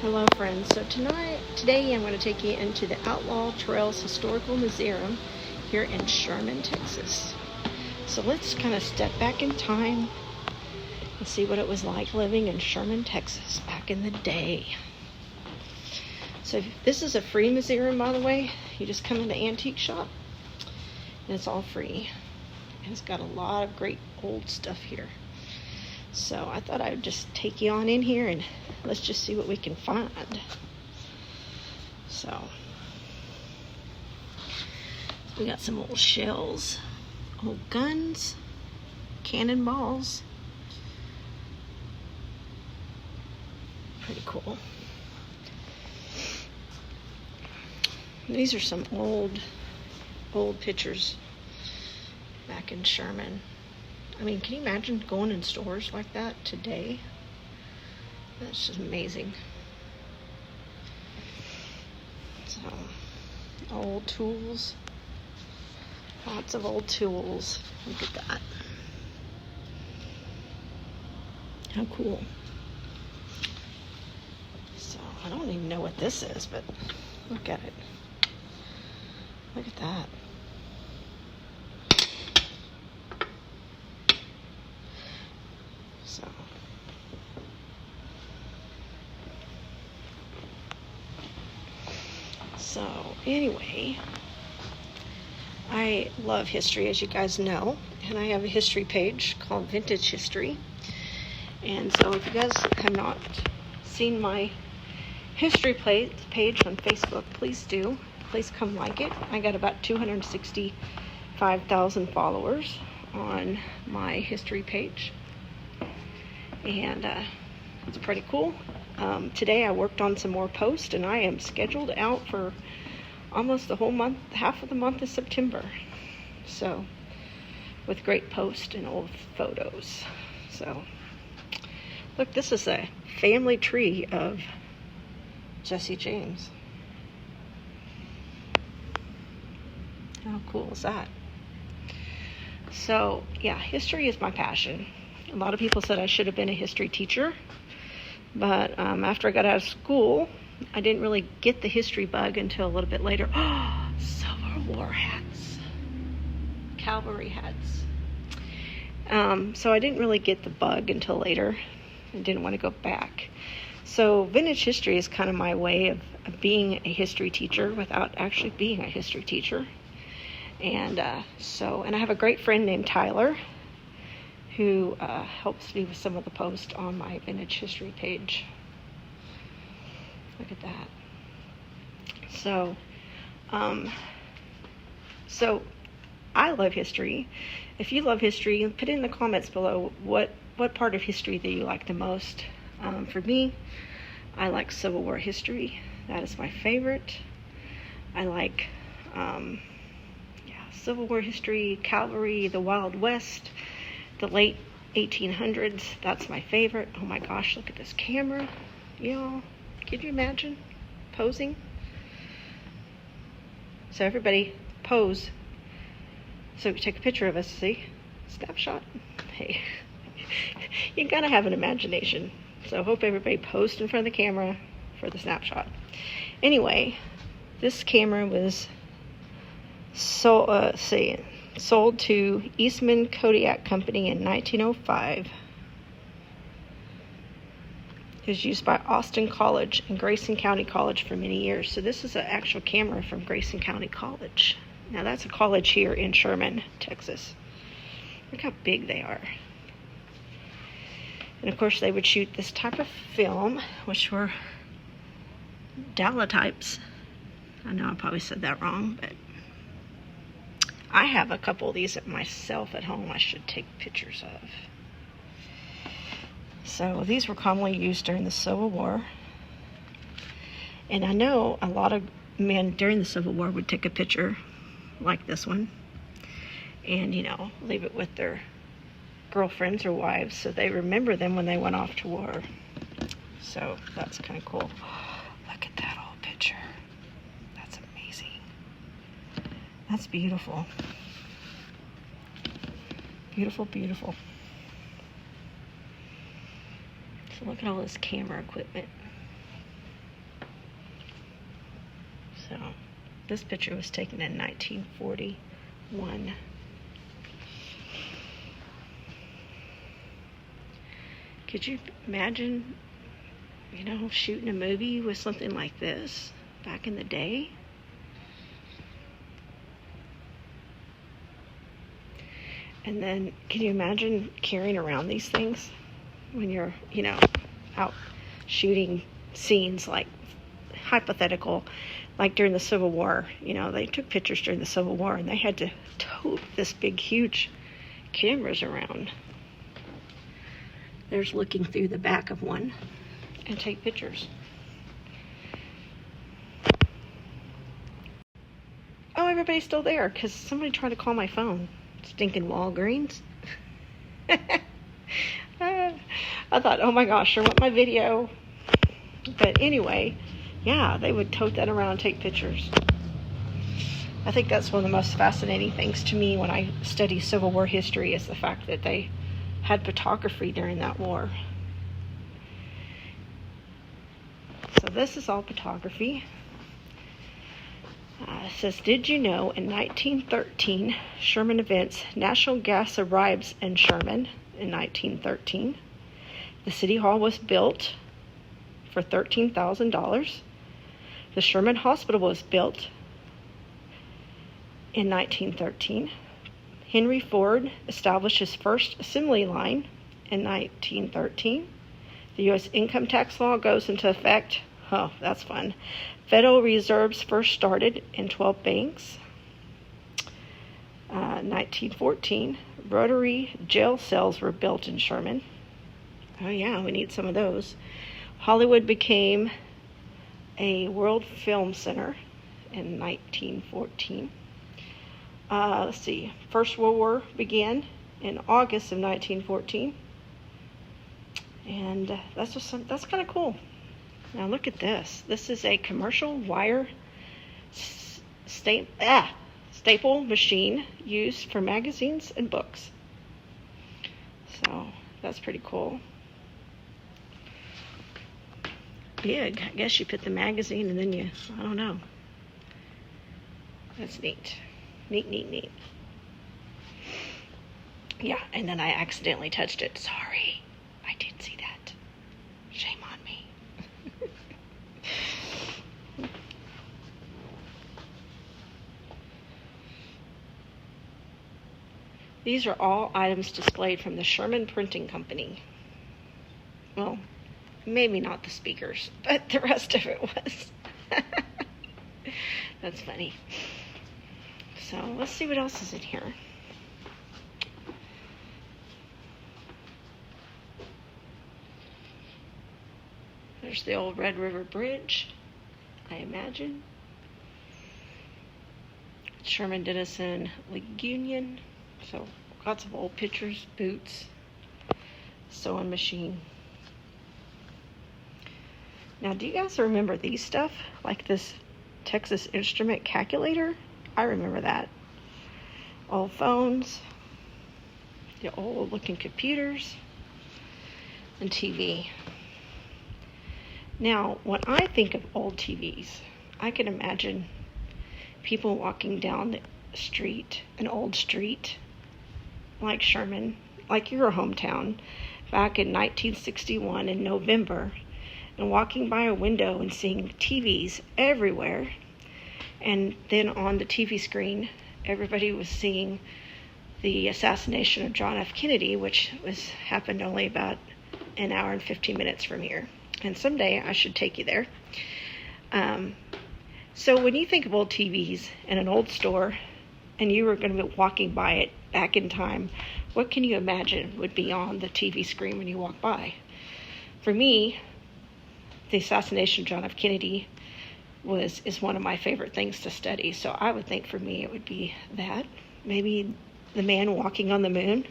Hello friends, so today I'm going to take you into the Outlaw Trails Historical Museum here in Sherman, Texas. So let's kind of step back in time and see what it was like living in Sherman, Texas back in the day. So this is a free museum, by the way. You just come in the antique shop and it's all free. And it's got a lot of great old stuff here. So I thought I would just take you on in here and let's just see what we can find. So we got some old shells, old guns, cannonballs. Pretty cool. These are some old pictures back in Sherman. I mean, can you imagine going in stores like that today? That's just amazing. So, old tools. Lots of old tools. Look at that. How cool. So, I don't even know what this is, but look at it. Look at that. So anyway, I love history, as you guys know, and I have a history page called Vintage History. And so if you guys have not seen my history page on Facebook, please do. Please come like it. I got about 265,000 followers on my history page. And it's pretty cool. Today I worked on some more posts and I am scheduled out for almost the whole month, half of the month of September. So, with great posts and old photos. So, look, this is a family tree of Jesse James. How cool is that? So, yeah, history is my passion. A lot of people said I should have been a history teacher. But after I got out of school, I didn't really get the history bug until a little bit later. Oh, Civil War hats. Cavalry hats. So I didn't really get the bug until later. I didn't want to go back. So vintage history is kind of my way of being a history teacher without actually being a history teacher. And and I have a great friend named Tyler who helps me with some of the posts on my vintage history page. Look at that. So I love history. If you love history, put it in the comments below what part of history that you like the most. For me, I like Civil War history. That is my favorite. I like Civil War history, cavalry, the Wild West, the late 1800s, that's my favorite. Oh my gosh, look at this camera. Y'all, could you imagine posing? So everybody pose. So take a picture of us, see? Snapshot. Hey, you gotta have an imagination. So I hope everybody posed in front of the camera for the snapshot. Anyway, this camera was sold to Eastman Kodiak Company in 1905. It was used by Austin College and Grayson County College for many years. So this is an actual camera from Grayson County College. Now that's a college here in Sherman, Texas. Look how big they are. And of course they would shoot this type of film, which were daguerreotypes. I know I probably said that wrong, but I have a couple of these myself at home I should take pictures of. So these were commonly used during the Civil War. And I know a lot of men during the Civil War would take a picture like this one and, leave it with their girlfriends or wives so they remember them when they went off to war. So that's kind of cool. Look at that old picture. That's amazing. That's beautiful. Beautiful, beautiful. So look at all this camera equipment. So, this picture was taken in 1941. Could you imagine, shooting a movie with something like this back in the day? And then, can you imagine carrying around these things when you're, out shooting scenes, like hypothetical, like during the Civil War? They took pictures during the Civil War, and they had to tote this big, huge cameras around. There's looking through the back of one and take pictures. Oh, everybody's still there because somebody tried to call my phone. Stinking Walgreens. I thought, oh my gosh, I want my video. But anyway, yeah, they would tote that around and take pictures. I think that's one of the most fascinating things to me when I study Civil War history, is the fact that they had photography during that war. So this is all photography. It says, did you know in 1913, Sherman events, natural gas arrives in Sherman in 1913. The City Hall was built for $13,000. The Sherman Hospital was built in 1913. Henry Ford established his first assembly line in 1913. The U.S. income tax law goes into effect. Oh, that's fun. Federal Reserves first started in 12 banks. 1914, rotary jail cells were built in Sherman. Oh yeah, we need some of those. Hollywood became a World Film Center in 1914. Let's see, First World War began in August of 1914. And that's kind of cool. Now look at this. This is a commercial wire staple machine used for magazines and books. So that's pretty cool. Big. I guess you put the magazine and then I don't know. That's neat. Neat. Yeah, and then I accidentally touched it. Sorry. I did see that. Shame on me. These are all items displayed from the Sherman Printing Company. Well, maybe not the speakers, but the rest of it was. That's funny. So let's see what else is in here. There's the old Red River Bridge, I imagine. Sherman Denison League Union. So lots of old pictures, boots, sewing machine. Now, do you guys remember these stuff? Like this Texas Instrument calculator? I remember that. Old phones, the old looking computers, and TV. Now, when I think of old TVs, I can imagine people walking down the street, an old street, like Sherman, like your hometown, back in 1961 in November, and walking by a window and seeing TVs everywhere. And then on the TV screen, everybody was seeing the assassination of John F. Kennedy, which happened only about an hour and 15 minutes from here. And someday I should take you there. So when you think of old TVs in an old store, and you were going to be walking by it back in time, what can you imagine would be on the TV screen when you walk by? For me, the assassination of John F. Kennedy is one of my favorite things to study. So I would think for me it would be that. Maybe the man walking on the moon.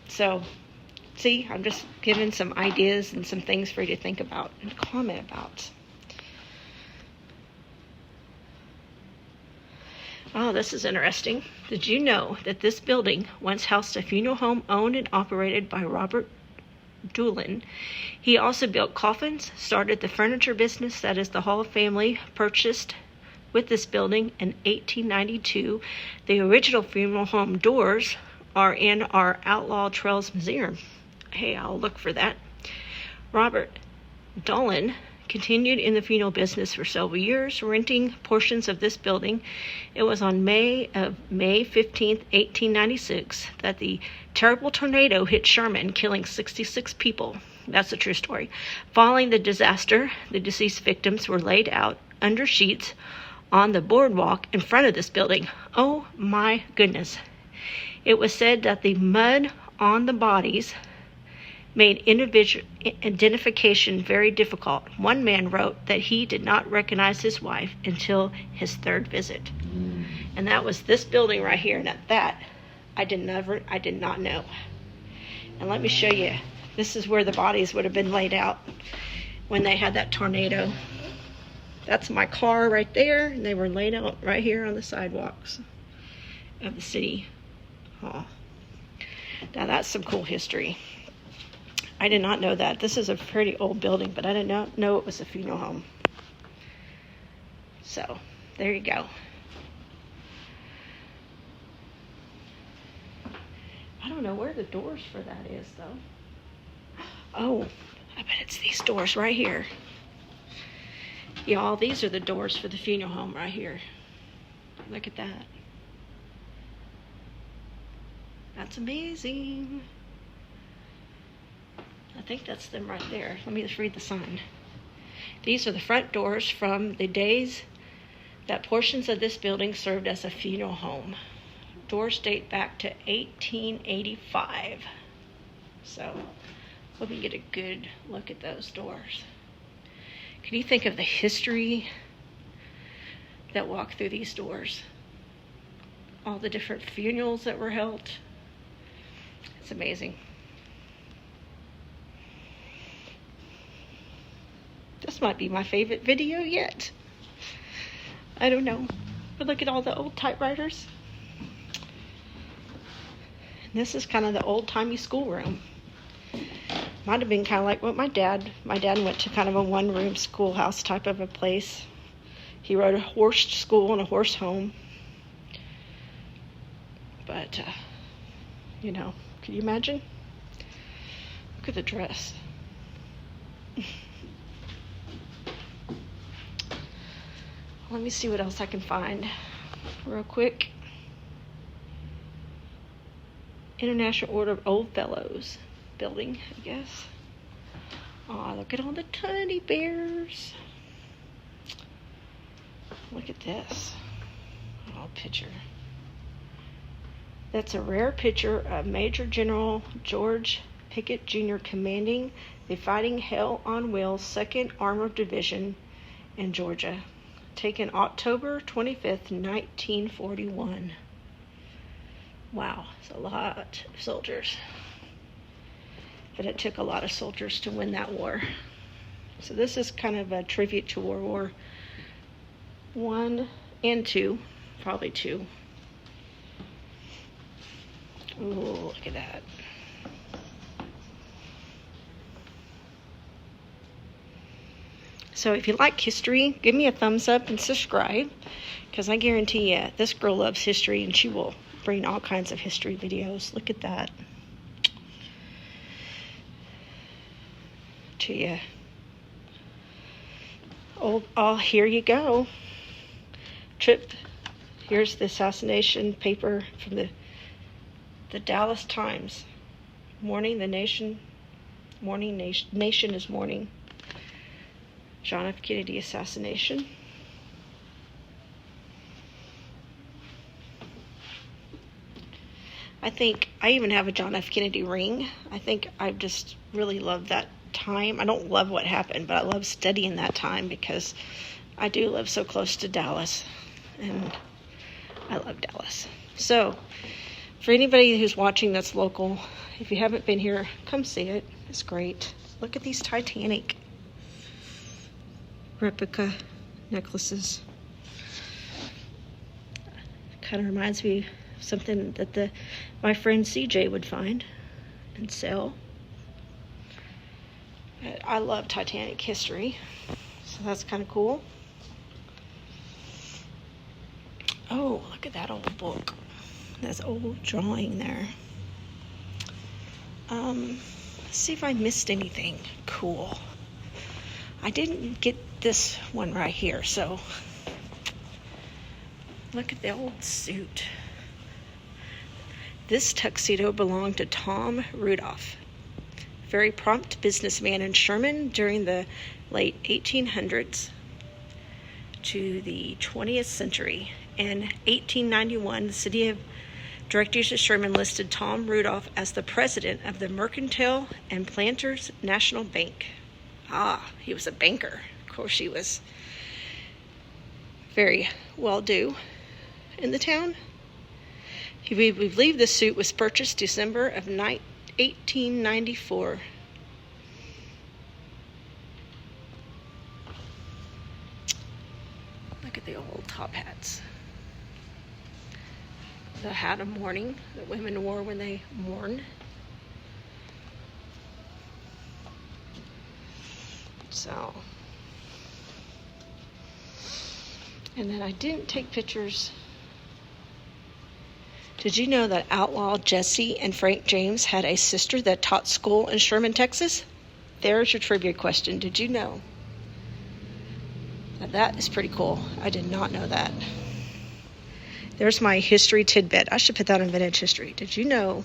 So, see, I'm just giving some ideas and some things for you to think about and comment about. Oh, this is interesting. Did you know that this building once housed a funeral home owned and operated by Robert Doolin. He also built coffins, started the furniture business that is the Hall family purchased with this building in 1892. The original funeral home doors are in our Outlaw Trails Museum. Hey, I'll look for that. Robert Doolin continued in the funeral business for several years, renting portions of this building. It was on May 15th, 1896, that the terrible tornado hit Sherman, killing 66 people. That's a true story. Following the disaster, the deceased victims were laid out under sheets on the boardwalk in front of this building. Oh my goodness. It was said that the mud on the bodies made identification very difficult. One man wrote that he did not recognize his wife until his third visit. And that was this building right here. And at that, I did not know. And let me show you. This is where the bodies would have been laid out when they had that tornado. That's my car right there. And they were laid out right here on the sidewalks of the city hall. Now that's some cool history. I did not know that. This is a pretty old building, but I did not know it was a funeral home. So, there you go. I don't know where the doors for that is, though. Oh, I bet it's these doors right here. Y'all, these are the doors for the funeral home right here. Look at that. That's amazing. I think that's them right there. Let me just read the sign. These are the front doors from the days that portions of this building served as a funeral home. Doors date back to 1885. So, let me get a good look at those doors. Can you think of the history that walked through these doors? All the different funerals that were held. It's amazing. This might be my favorite video yet. I don't know. But look at all the old typewriters. And this is kind of the old-timey schoolroom. Might have been kind of like what my dad went to kind of a one-room schoolhouse type of a place. He rode a horse school and a horse home. But, you know, can you imagine? Look at the dress. Let me see what else I can find real quick. International Order of Old Fellows building, I guess. Oh, look at all the teddy bears. Look at this. Oh, picture. That's a rare picture of Major General George Pickett Jr. commanding the Fighting Hell on Wheels 2nd Armored Division in Georgia. Taken October 25th, 1941. Wow, it's a lot of soldiers. But it took a lot of soldiers to win that war. So this is kind of a tribute to World War I and II, probably II. Ooh, look at that. So if you like history, give me a thumbs up and subscribe, because I guarantee you, this girl loves history and she will bring all kinds of history videos. Look at that. To you. Oh, here you go. Trip. Here's the assassination paper from the Dallas Times. Nation is mourning. John F. Kennedy assassination. I think I even have a John F. Kennedy ring. I think I just really love that time. I don't love what happened, but I love studying that time because I do live so close to Dallas, and I love Dallas. So, for anybody who's watching that's local, if you haven't been here, come see it. It's great. Look at these Titanic replica necklaces. Kind of reminds me of something that my friend CJ would find and sell. I love Titanic history, so that's kind of cool. Oh, look at that old book. That's old drawing there. Let's see if I missed anything cool. I didn't get this one right here, so look at the old suit. This tuxedo belonged to Tom Rudolph, very prompt businessman in Sherman during the late 1800s to the 20th century. In 1891, the city of directors of Sherman listed Tom Rudolph as the president of the Mercantile and Planters National Bank. He was a banker. Of course, he was very well-do in the town. We believe the suit was purchased December of 1894. Look at the old top hats. The hat of mourning that women wore when they mourned. So, and then I didn't take pictures. Did you know that outlaw Jesse and Frank James had a sister that taught school in Sherman, Texas? There's your trivia question. Did you know? Now that is pretty cool. I did not know that. There's my history tidbit. I should put that on Vintage History. Did you know?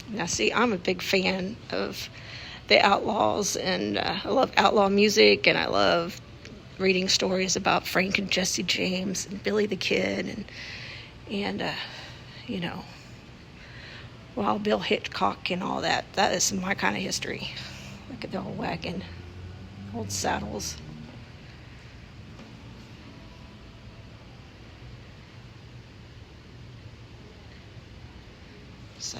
Now, see, I'm a big fan of the Outlaws, and I love outlaw music, and I love reading stories about Frank and Jesse James and Billy the Kid and you know, Wild Bill Hickok and all that. That is my kind of history. Look at the old wagon, old saddles. So,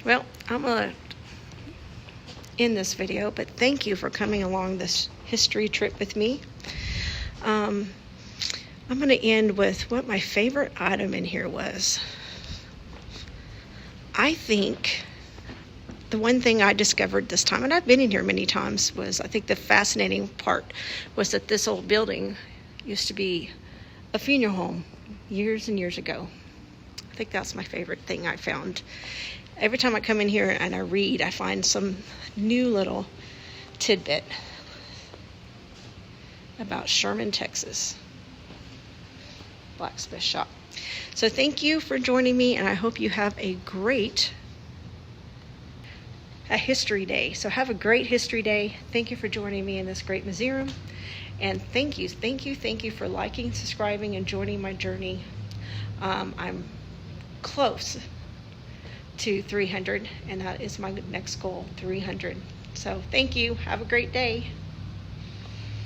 well, I'm going to end this video, but thank you for coming along this history trip with me. I'm going to end with what my favorite item in here was. I think the one thing I discovered this time, and I've been in here many times, was I think the fascinating part was that this old building used to be a funeral home years and years ago. I think that's my favorite thing I found. Every time I come in here and I read, I find some new little tidbit about Sherman, Texas blacksmith shop. So thank you for joining me, and I hope you have a great history day. So have a great history day. Thank you for joining me in this great museum. And thank you for liking, subscribing, and joining my journey. I'm close to 300, and that is my next goal, 300. So thank you. Have a great day.